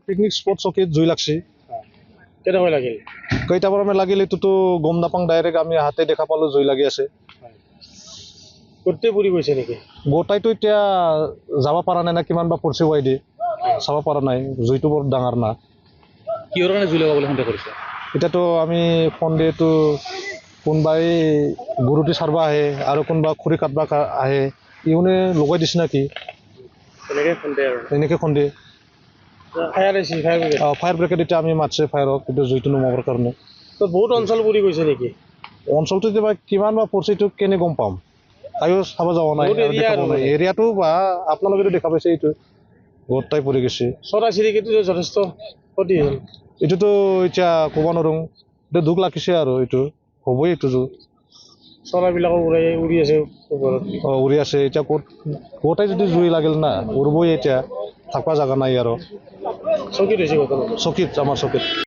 Picnic spot চকীত জুই লাগছে। কেনেকৈ লাগিল? কেইটাৰ পৰা লাগিল এইটোতো গম নাপাওঁ, ডাইৰেক্ট আমি হাতে দেখা পালোঁ জুই লাগি আছে। গোটেই পুৰি গৈছে নেকি? গোটাইতো এতিয়া যাব পৰা নাই না, কিমান বা পৰিছে ৱাইডি চাব পৰা নাই। জুইটো বৰ ডাঙৰ না। কিহৰ কাৰণে জুই লগাবলৈ সন্দেহ কৰিছে? এতিয়াতো আমি সন্দেহটো কোনোবাই গুৰুটি চাৰবা আহে আৰু কোনোবা খৰি কাটবা আহে, ইউনে লগাই দিছে নেকি, তেনেকৈ সন্দেহ আৰু এনেকৈ সন্দেহ। ফায়াৰ আহিছে, ফায়াৰ ব্ৰিগেড? ফায়াৰ ব্ৰিগেড এতিয়া আমি মাতছে ফায়াৰক, কিন্তু জুইটো নুমাবৰ কাৰণে। তো বহুত অঞ্চল পুৰি গৈছে নেকি? অঞ্চলটো এতিয়া কিমান বা পৰিছে এইটো কেনে গম পাম, তাইও চাব যাব নাই, বহুত এৰিয়া আৰু মানে। এৰিয়াটো বা আপোনালোকেতো দেখা পাইছে, এইটো গোটাই পৰি গৈছে। চৰাই চিৰিকটিটো যথেষ্ট ক্ষতি হ'ল। এইটোতো এতিয়া ক'ব নোৱাৰোঁ, এইটো দুখ লাগিছে আৰু এইটো হ'বই, এইটো চৰাইবিলাকো উৰি আছে ওপৰত। উৰি আছে। এতিয়া ক'ত গোটাই যদি জুই লাগিল না, উৰিবই, এতিয়া থাকবা জাগা নাই আৰু। চকীত হৈছে ঘটনা? চকীত, আমাৰ চকীত।